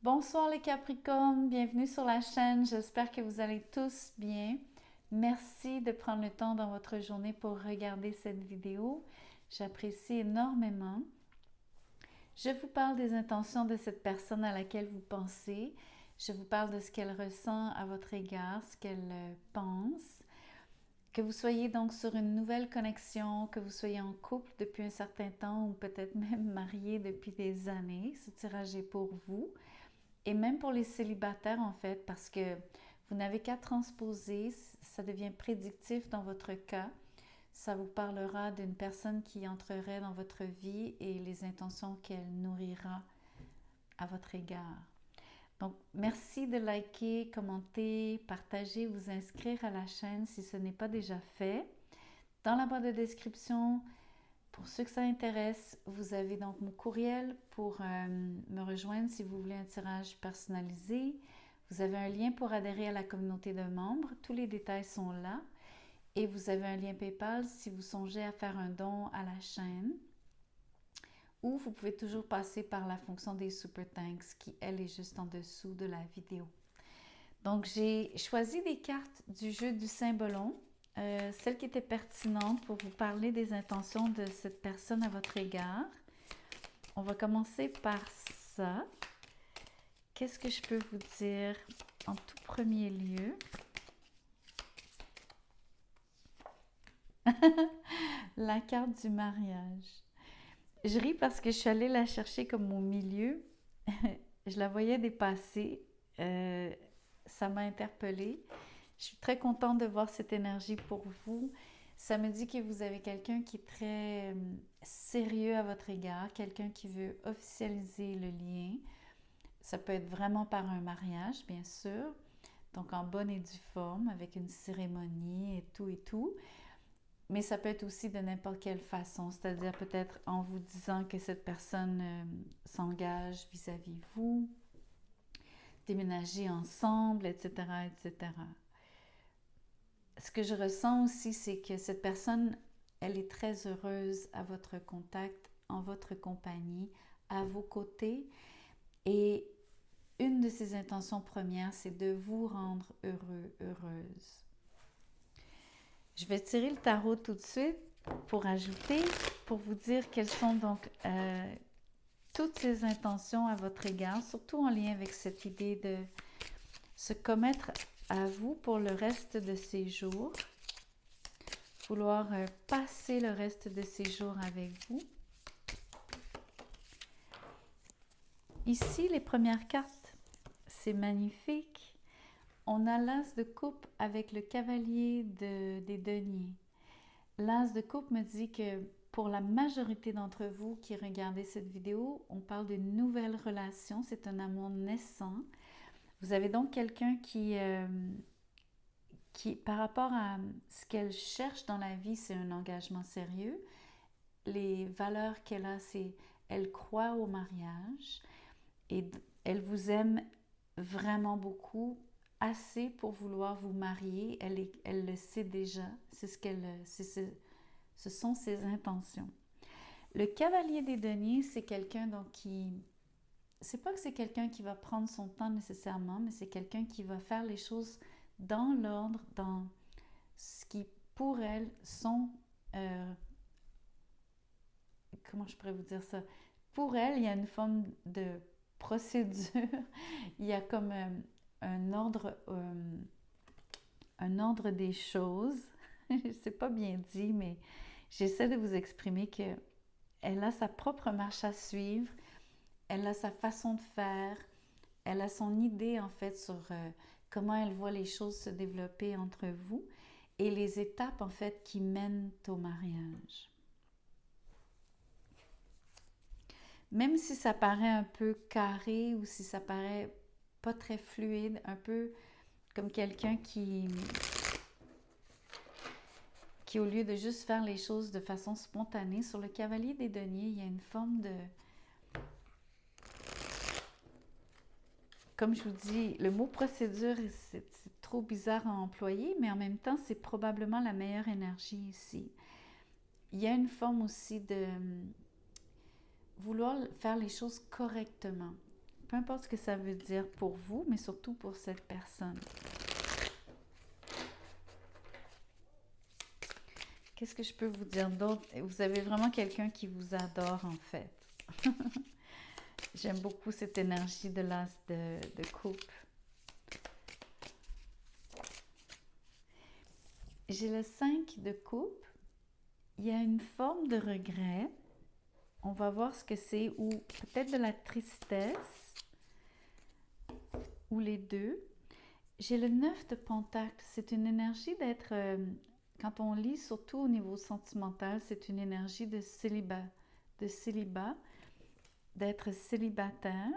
Bonsoir les Capricornes, bienvenue sur la chaîne, j'espère que vous allez tous bien. Merci de prendre le temps dans votre journée pour regarder cette vidéo, j'apprécie énormément. Je vous parle des intentions de cette personne à laquelle vous pensez, je vous parle de ce qu'elle ressent à votre égard, ce qu'elle pense. Que vous soyez donc sur une nouvelle connexion, que vous soyez en couple depuis un certain temps ou peut-être même marié depuis des années, ce tirage est pour vous. Et même pour les célibataires, en fait, parce que vous n'avez qu'à transposer, ça devient prédictif dans votre cas. Ça vous parlera d'une personne qui entrerait dans votre vie et les intentions qu'elle nourrira à votre égard. Donc, merci de liker, commenter, partager, vous inscrire à la chaîne si ce n'est pas déjà fait. Dans la barre de description, pour ceux que ça intéresse, vous avez donc mon courriel pour me rejoindre si vous voulez un tirage personnalisé. Vous avez un lien pour adhérer à la communauté de membres. Tous les détails sont là. Et vous avez un lien PayPal si vous songez à faire un don à la chaîne. Ou vous pouvez toujours passer par la fonction des Super Thanks qui, elle, est juste en dessous de la vidéo. Donc, j'ai choisi des cartes du jeu du Symbolon. Celle qui était pertinente pour vous parler des intentions de cette personne à votre égard. On va commencer par ça. Qu'est-ce que je peux vous dire en tout premier lieu? La carte du mariage. Je ris parce que je suis allée la chercher comme au milieu. Je la voyais dépasser. Ça m'a interpellée. Je suis très contente de voir cette énergie pour vous. Ça me dit que vous avez quelqu'un qui est très sérieux à votre égard, quelqu'un qui veut officialiser le lien. Ça peut être vraiment par un mariage, bien sûr, donc en bonne et due forme, avec une cérémonie et tout et tout. Mais ça peut être aussi de n'importe quelle façon, c'est-à-dire peut-être en vous disant que cette personne s'engage vis-à-vis vous, déménager ensemble, etc., etc. Ce que je ressens aussi, c'est que cette personne, elle est très heureuse à votre contact, en votre compagnie, à vos côtés. Et une de ses intentions premières, c'est de vous rendre heureux, heureuse. Je vais tirer le tarot tout de suite pour ajouter, pour vous dire quelles sont donc toutes ces intentions à votre égard, surtout en lien avec cette idée de se commettre à vous pour le reste de ces jours, vouloir passer le reste de ces jours avec vous. Ici, les premières cartes, c'est magnifique. On a l'as de coupe avec le cavalier des deniers. L'as de coupe me dit que pour la majorité d'entre vous qui regardez cette vidéo, on parle d'une nouvelle relation, c'est un amour naissant. Vous avez donc quelqu'un qui, par rapport à ce qu'elle cherche dans la vie, c'est un engagement sérieux. Les valeurs qu'elle a, c'est elle croit au mariage et elle vous aime vraiment beaucoup, assez pour vouloir vous marier. Elle le sait déjà, ce sont ses intentions. Le cavalier des deniers, c'est quelqu'un donc qui... C'est pas que c'est quelqu'un qui va prendre son temps nécessairement, mais c'est quelqu'un qui va faire les choses dans l'ordre, dans ce qui, pour elle, sont... comment je pourrais vous dire ça? Pour elle, il y a une forme de procédure. Il y a comme un ordre des choses. C'est pas bien dit, mais j'essaie de vous exprimer que elle a sa propre marche à suivre, elle a sa façon de faire, elle a son idée en fait sur comment elle voit les choses se développer entre vous et les étapes en fait qui mènent au mariage. Même si ça paraît un peu carré ou si ça paraît pas très fluide, un peu comme quelqu'un qui au lieu de juste faire les choses de façon spontanée, sur le cavalier des deniers, il y a une forme de... Comme je vous dis, le mot procédure, c'est trop bizarre à employer, mais en même temps, c'est probablement la meilleure énergie ici. Il y a une forme aussi de vouloir faire les choses correctement. peu importe ce que ça veut dire pour vous, mais surtout pour cette personne. Qu'est-ce que je peux vous dire d'autre? Vous avez vraiment quelqu'un qui vous adore, en fait. J'aime beaucoup cette énergie de l'as de coupe. J'ai le 5 de coupe. Il y a une forme de regret. On va voir ce que c'est, ou peut-être de la tristesse, ou les deux. J'ai le 9 de pentacle. C'est une énergie d'être, quand on lit, surtout au niveau sentimental, c'est une énergie de célibat, d'être célibataire.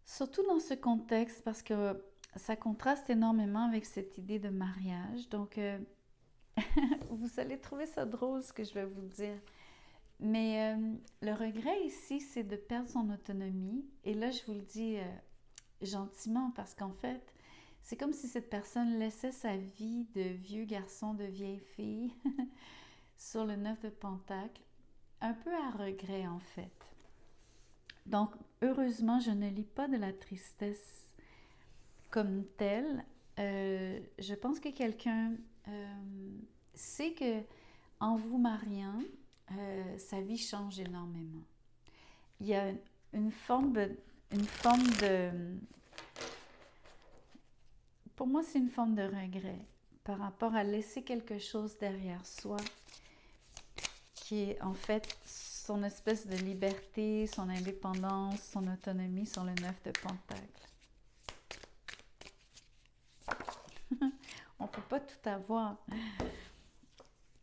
Surtout dans ce contexte, parce que ça contraste énormément avec cette idée de mariage. Donc, vous allez trouver ça drôle ce que je vais vous dire. Mais le regret ici, c'est de perdre son autonomie. Et là, je vous le dis gentiment parce qu'en fait, c'est comme si cette personne laissait sa vie de vieux garçon, de vieille fille sur le 9 de pentacle, un peu à regret en fait. Donc, heureusement, je ne lis pas de la tristesse comme telle. Je pense que quelqu'un sait que en vous mariant, sa vie change énormément. Il y a une forme de... Pour moi, c'est une forme de regret par rapport à laisser quelque chose derrière soi qui est en fait son espèce de liberté, son indépendance, son autonomie sur le 9 de pentacle. On ne peut pas tout avoir.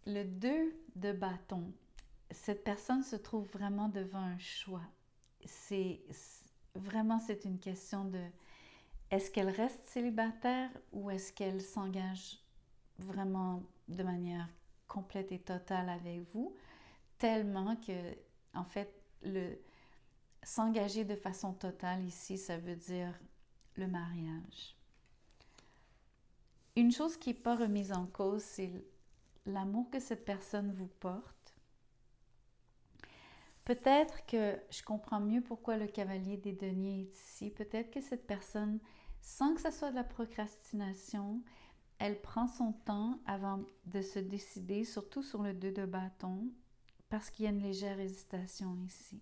Le 2 de bâton. Cette personne se trouve vraiment devant un choix. Vraiment, c'est une question de est-ce qu'elle reste célibataire ou est-ce qu'elle s'engage vraiment de manière complète et totale avec vous, tellement que, en fait, s'engager de façon totale ici, ça veut dire le mariage. Une chose qui n'est pas remise en cause, c'est l'amour que cette personne vous porte. Peut-être que je comprends mieux pourquoi le cavalier des deniers est ici. Peut-être que cette personne, sans que ce soit de la procrastination, elle prend son temps avant de se décider, surtout sur le 2 de bâton, parce qu'il y a une légère hésitation ici.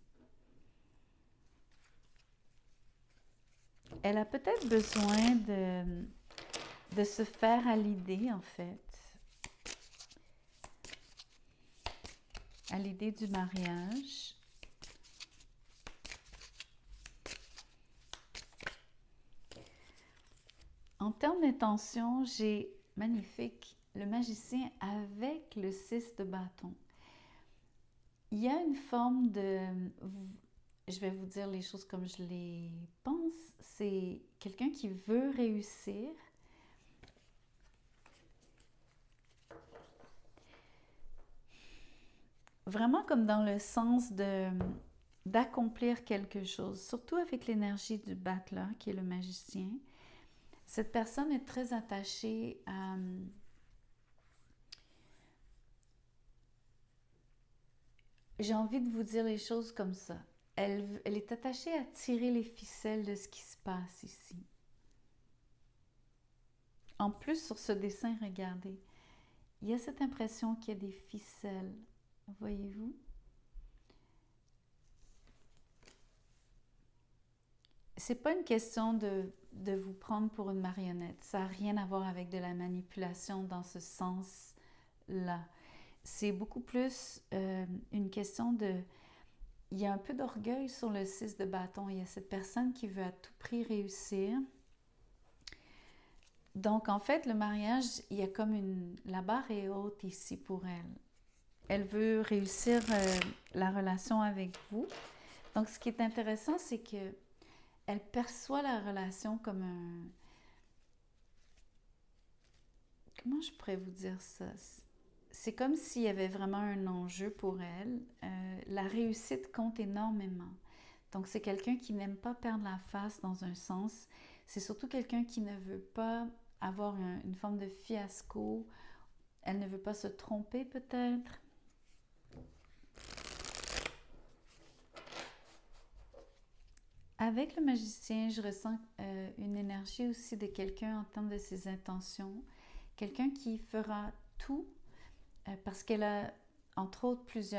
Elle a peut-être besoin de se faire à l'idée, en fait, à l'idée du mariage. En termes d'intention, j'ai magnifique le magicien avec le 6 de bâton. Il y a une forme de... Je vais vous dire les choses comme je les pense. C'est quelqu'un qui veut réussir. Vraiment comme dans le sens d'accomplir quelque chose, surtout avec l'énergie du battleur qui est le magicien. Cette personne est très attachée à... J'ai envie de vous dire les choses comme ça. Elle est attachée à tirer les ficelles de ce qui se passe ici. En plus, sur ce dessin, regardez, il y a cette impression qu'il y a des ficelles. Voyez-vous? C'est pas une question de vous prendre pour une marionnette. Ça n'a rien à voir avec de la manipulation dans ce sens-là. C'est beaucoup plus une question de... Il y a un peu d'orgueil sur le 6 de bâton. Il y a cette personne qui veut à tout prix réussir. Donc, en fait, le mariage, il y a comme la barre est haute ici pour elle. Elle veut réussir la relation avec vous. Donc, ce qui est intéressant, c'est que elle perçoit la relation comme un... Comment je pourrais vous dire ça? C'est comme s'il y avait vraiment un enjeu pour elle. La réussite compte énormément. Donc, c'est quelqu'un qui n'aime pas perdre la face dans un sens. C'est surtout quelqu'un qui ne veut pas avoir une forme de fiasco. Elle ne veut pas se tromper peut-être. Avec le magicien, je ressens une énergie aussi de quelqu'un en termes de ses intentions. Quelqu'un qui fera tout parce qu'elle a, entre autres, j'ai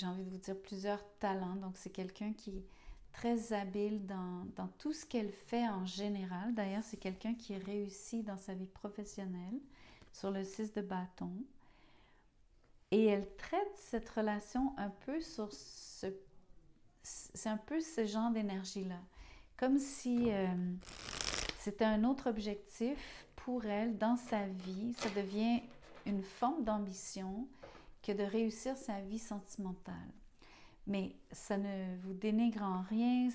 envie de vous dire, plusieurs talents. Donc, c'est quelqu'un qui est très habile dans tout ce qu'elle fait en général. D'ailleurs, c'est quelqu'un qui réussit dans sa vie professionnelle sur le 6 de bâton. Et elle traite cette relation un peu sur c'est un peu ce genre d'énergie-là. Comme si c'était un autre objectif pour elle dans sa vie. Ça devient une forme d'ambition que de réussir sa vie sentimentale. Mais ça ne vous dénigre en rien,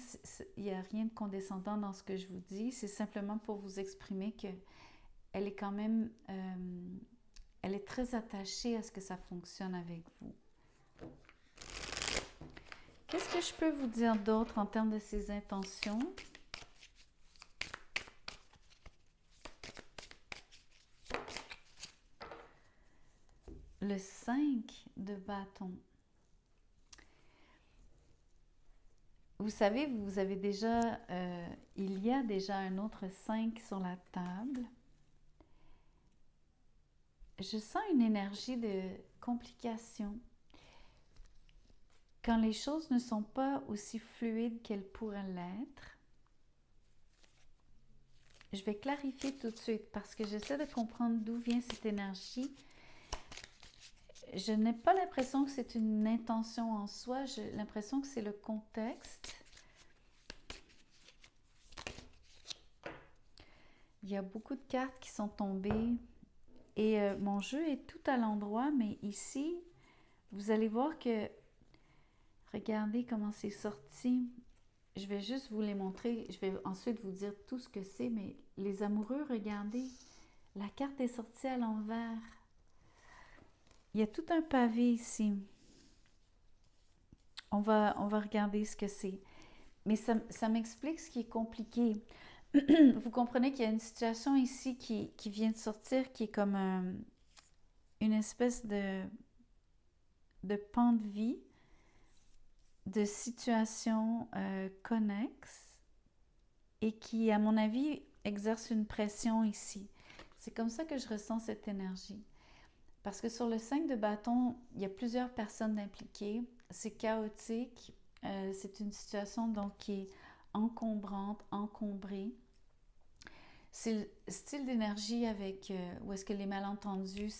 il n'y a rien de condescendant dans ce que je vous dis, c'est simplement pour vous exprimer qu'elle est quand même, elle est très attachée à ce que ça fonctionne avec vous. Qu'est-ce que je peux vous dire d'autre en termes de ses intentions? Le 5 de bâton. Vous savez, vous avez déjà, il y a déjà un autre 5 sur la table. Je sens une énergie de complication. Quand les choses ne sont pas aussi fluides qu'elles pourraient l'être, je vais clarifier tout de suite parce que j'essaie de comprendre d'où vient cette énergie. Je n'ai pas l'impression que c'est une intention en soi, j'ai l'impression que c'est le contexte. Il y a beaucoup de cartes qui sont tombées et mon jeu est tout à l'endroit, mais ici, vous allez voir que, regardez comment c'est sorti. Je vais juste vous les montrer, je vais ensuite vous dire tout ce que c'est, mais les amoureux, regardez, la carte est sortie à l'envers. Il y a tout un pavé ici. On va regarder ce que c'est. Mais ça m'explique ce qui est compliqué. Vous comprenez qu'il y a une situation ici qui vient de sortir, qui est comme une espèce de pan de vie, de situation connexe, et qui, à mon avis, exerce une pression ici. C'est comme ça que je ressens cette énergie. Parce que sur le 5 de bâton, il y a plusieurs personnes impliquées. C'est chaotique. C'est une situation donc qui est encombrante, encombrée. C'est le style d'énergie avec où est-ce que les malentendus,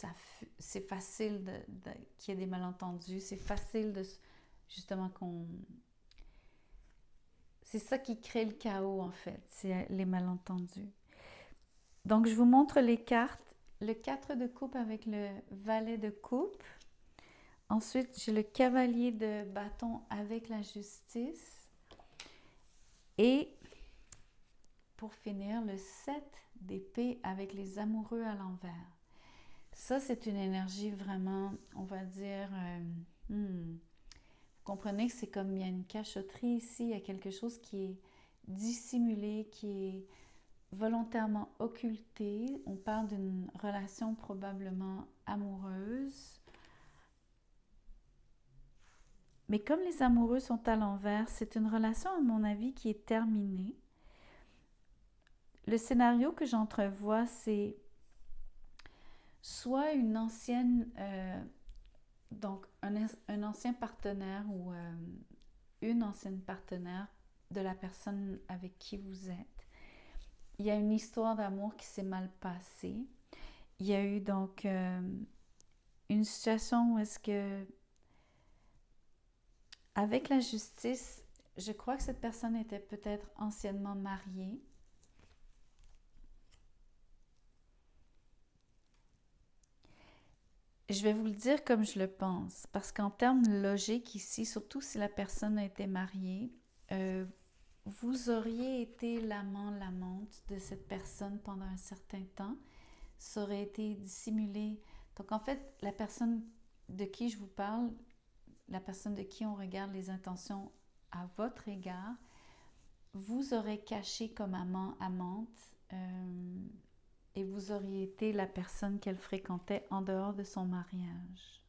c'est facile qu'il y ait des malentendus. C'est facile de justement qu'on... C'est ça qui crée le chaos en fait, c'est les malentendus. Donc je vous montre les cartes. Le 4 de coupe avec le valet de coupe. Ensuite, j'ai le cavalier de bâton avec la justice. Et pour finir, le 7 d'épée avec les amoureux à l'envers. Ça, c'est une énergie vraiment, on va dire... vous comprenez que c'est comme il y a une cachotterie ici, il y a quelque chose qui est dissimulé, qui est volontairement occulté. On parle d'une relation probablement amoureuse. Mais comme les amoureux sont à l'envers, c'est une relation, à mon avis, qui est terminée. Le scénario que j'entrevois, c'est soit une ancienne, donc un ancien partenaire ou une ancienne partenaire de la personne avec qui vous êtes. Il y a une histoire d'amour qui s'est mal passée. Il y a eu donc une situation où est-ce que, avec la justice, je crois que cette personne était peut-être anciennement mariée. Je vais vous le dire comme je le pense, parce qu'en termes logiques ici, surtout si la personne a été mariée, vous auriez été l'amant, l'amante de cette personne pendant un certain temps. Ça aurait été dissimulé. Donc en fait, la personne de qui je vous parle, la personne de qui on regarde les intentions à votre égard, vous aurez caché comme amant, amante, et vous auriez été la personne qu'elle fréquentait en dehors de son mariage.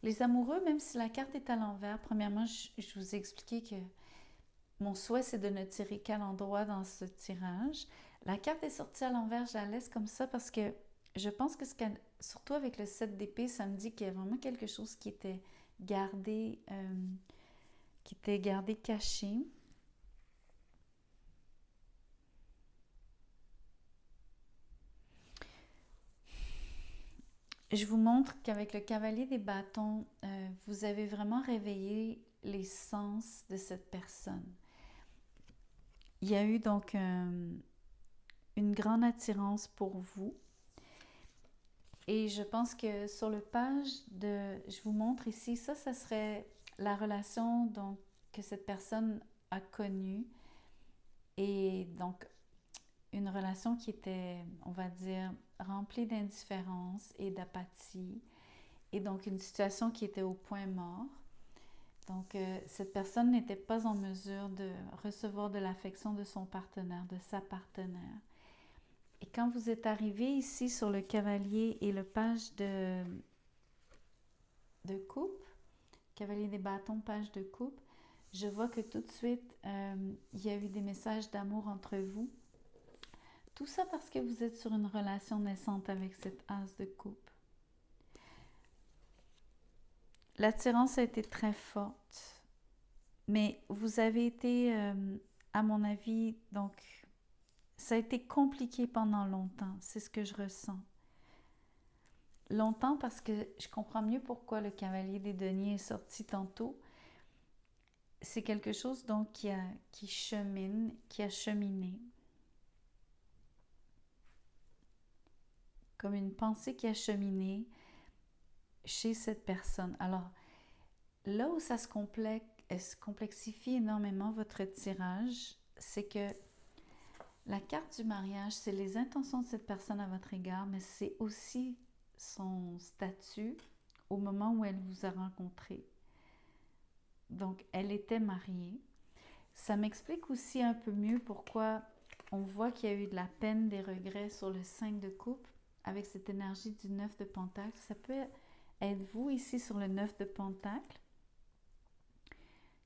Les amoureux, même si la carte est à l'envers, premièrement, je vous ai expliqué que mon souhait, c'est de ne tirer qu'à l'endroit dans ce tirage. La carte est sortie à l'envers, je la laisse comme ça parce que je pense que surtout avec le 7 d'épée, ça me dit qu'il y a vraiment quelque chose gardé, qui était gardé caché. Je vous montre qu'avec le cavalier des bâtons, vous avez vraiment réveillé les sens de cette personne. Il y a eu donc une grande attirance pour vous. Et je pense que sur le page je vous montre ici, ça serait la relation donc, que cette personne a connue. Et donc, une relation qui était, on va dire, remplie d'indifférence et d'apathie. Et donc, une situation qui était au point mort. Donc, cette personne n'était pas en mesure de recevoir de l'affection de son partenaire, de sa partenaire. Et quand vous êtes arrivé ici sur le cavalier et le page de coupe, cavalier des bâtons, page de coupe, je vois que tout de suite, il y a eu des messages d'amour entre vous. Tout ça parce que vous êtes sur une relation naissante avec cette as de coupe. L'attirance a été très forte, mais vous avez été, à mon avis, donc, ça a été compliqué pendant longtemps, c'est ce que je ressens. Longtemps parce que je comprends mieux pourquoi le cavalier des deniers est sorti tantôt. C'est quelque chose donc qui a cheminé. Comme une pensée qui a cheminé chez cette personne. Alors, là où ça se complexifie énormément votre tirage, c'est que la carte du mariage, c'est les intentions de cette personne à votre égard, mais c'est aussi son statut au moment où elle vous a rencontré. Donc, elle était mariée. Ça m'explique aussi un peu mieux pourquoi on voit qu'il y a eu de la peine, des regrets sur le 5 de coupe avec cette énergie du 9 de pentacle. Ça peut être vous ici sur le 9 de pentacle,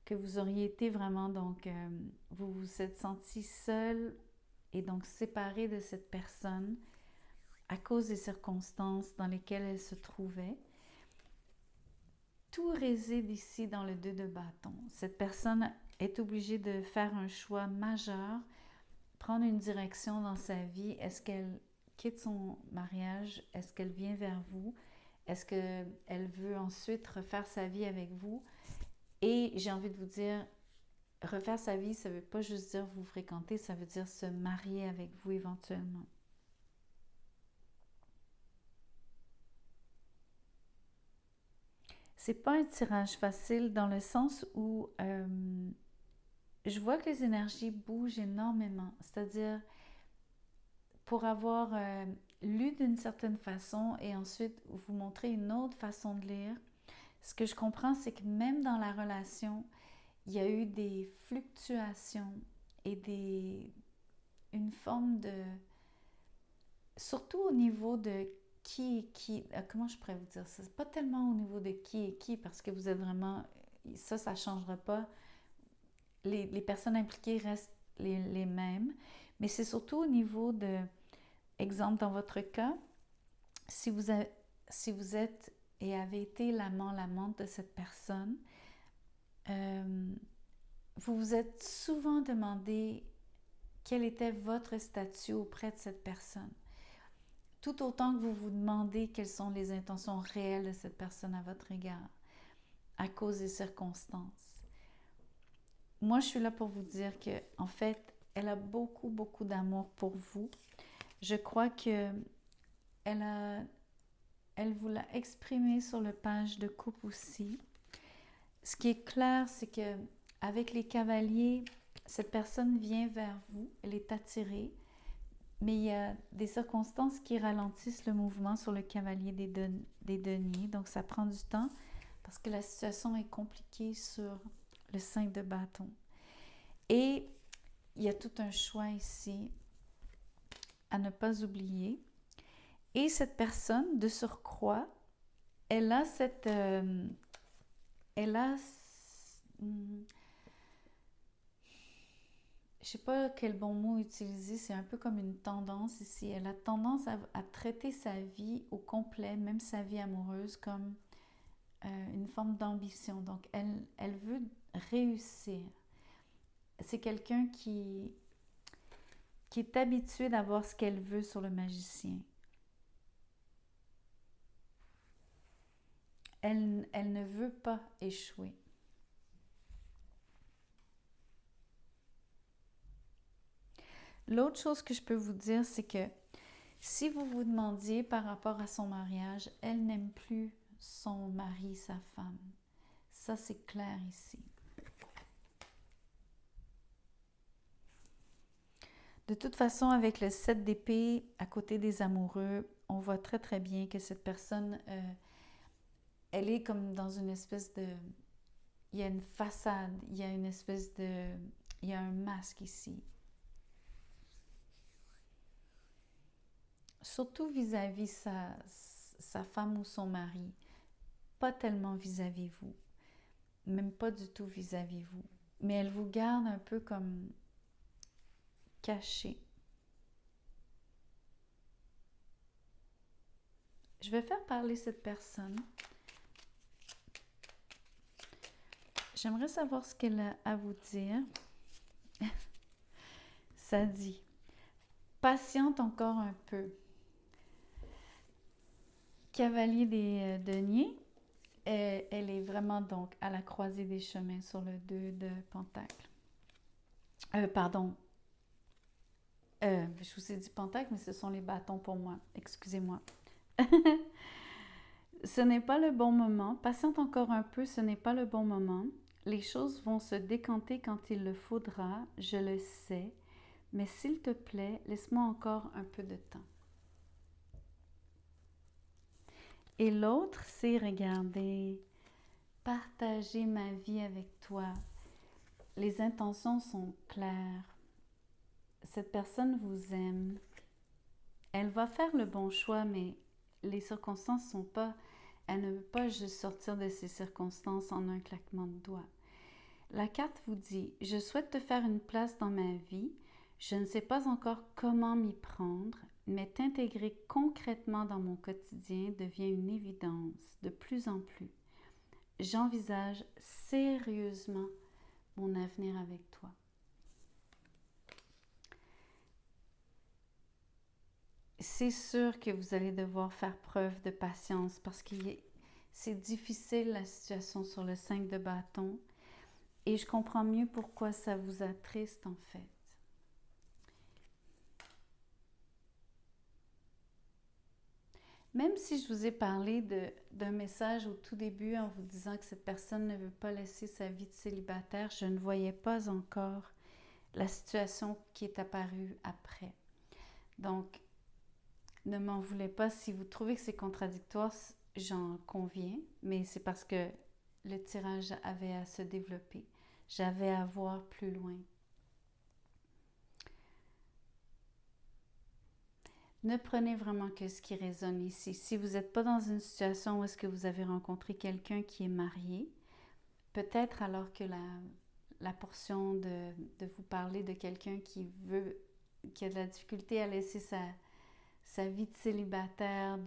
que vous auriez été vraiment, donc, vous vous êtes senti seul et donc séparé de cette personne à cause des circonstances dans lesquelles elle se trouvait. Tout réside ici dans le 2 de bâton. Cette personne est obligée de faire un choix majeur, prendre une direction dans sa vie. Est-ce qu'elle quitte son mariage? Est-ce qu'elle vient vers vous? Est-ce qu'elle veut ensuite refaire sa vie avec vous? Et j'ai envie de vous dire, refaire sa vie, ça ne veut pas juste dire vous fréquenter, ça veut dire se marier avec vous éventuellement. C'est pas un tirage facile dans le sens où je vois que les énergies bougent énormément. C'est-à-dire, pour avoir lu d'une certaine façon et ensuite vous montrer une autre façon de lire, ce que je comprends, c'est que même dans la relation, il y a eu des fluctuations et une forme de... Surtout au niveau de qui est qui, comment je pourrais vous dire ça? C'est pas tellement au niveau de qui est qui, parce que vous êtes vraiment... Ça ne changera pas. Les personnes impliquées restent les mêmes, mais c'est surtout au niveau de... Exemple, dans votre cas, si vous êtes et avez été l'amant, l'amante de cette personne, vous vous êtes souvent demandé quel était votre statut auprès de cette personne. Tout autant que vous vous demandez quelles sont les intentions réelles de cette personne à votre égard, à cause des circonstances. Moi, je suis là pour vous dire que, en fait, elle a beaucoup, beaucoup d'amour pour vous. Je crois que elle vous l'a exprimé sur le page de coupe aussi. Ce qui est clair, c'est que avec les cavaliers, cette personne vient vers vous, elle est attirée, mais il y a des circonstances qui ralentissent le mouvement sur le cavalier des deniers, donc ça prend du temps parce que la situation est compliquée sur le 5 de bâton. Et il y a tout un choix ici à ne pas oublier. Et cette personne, de surcroît, elle a cette... elle a... je sais pas quel bon mot utiliser, c'est un peu comme une tendance ici. Elle a tendance à traiter sa vie au complet, même sa vie amoureuse, comme une forme d'ambition. Donc, elle veut réussir. C'est quelqu'un qui est habitué d'avoir ce qu'elle veut sur le magicien. Elle ne veut pas échouer. L'autre chose que je peux vous dire, c'est que si vous vous demandiez par rapport à son mariage, elle n'aime plus son mari, sa femme. Ça, c'est clair ici. De toute façon, avec le 7 d'épée à côté des amoureux, on voit très très bien que cette personne, elle est comme dans une espèce de... Il y a une façade, il y a une espèce de... Il y a un masque ici. Surtout vis-à-vis sa femme ou son mari. Pas tellement vis-à-vis vous. Même pas du tout vis-à-vis vous. Mais elle vous garde un peu comme caché. Je vais faire parler cette personne. J'aimerais savoir ce qu'elle a à vous dire. Ça dit, patiente encore un peu. Cavalier des deniers, elle est vraiment donc à la croisée des chemins sur le 2 de Pentacle. Pardon. Je vous ai dit Pentacle, mais ce sont les bâtons pour moi. Excusez-moi. Ce n'est pas le bon moment. Patiente encore un peu, ce n'est pas le bon moment. Les choses vont se décanter quand il le faudra, je le sais. Mais s'il te plaît, laisse-moi encore un peu de temps. Et l'autre, c'est regarder, partager ma vie avec toi. Les intentions sont claires. Cette personne vous aime. Elle va faire le bon choix, mais les circonstances sont pas... Elle ne veut pas juste sortir de ces circonstances en un claquement de doigts. La carte vous dit, je souhaite te faire une place dans ma vie. Je ne sais pas encore comment m'y prendre, mais t'intégrer concrètement dans mon quotidien devient une évidence de plus en plus. J'envisage sérieusement mon avenir avec toi. C'est sûr que vous allez devoir faire preuve de patience parce que c'est difficile la situation sur le 5 de bâton et je comprends mieux pourquoi ça vous attriste en fait. Même si je vous ai parlé d'un message au tout début en vous disant que cette personne ne veut pas laisser sa vie de célibataire, je ne voyais pas encore la situation qui est apparue après. Donc, ne m'en voulez pas si vous trouvez que c'est contradictoire, j'en conviens, mais c'est parce que le tirage avait à se développer. J'avais à voir plus loin. Ne prenez vraiment que ce qui résonne ici. Si vous n'êtes pas dans une situation où est-ce que vous avez rencontré quelqu'un qui est marié, peut-être alors que la portion de vous parler de quelqu'un qui a de la difficulté à laisser sa vie de célibataire,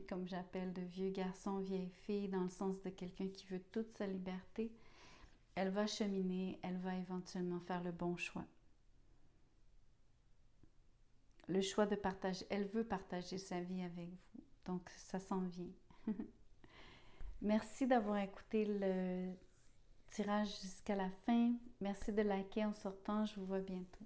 comme j'appelle, de vieux garçon, vieille fille, dans le sens de quelqu'un qui veut toute sa liberté, elle va cheminer, elle va éventuellement faire le bon choix. Le choix de partager, elle veut partager sa vie avec vous, donc ça s'en vient. Merci d'avoir écouté le tirage jusqu'à la fin. Merci de liker en sortant, je vous vois bientôt.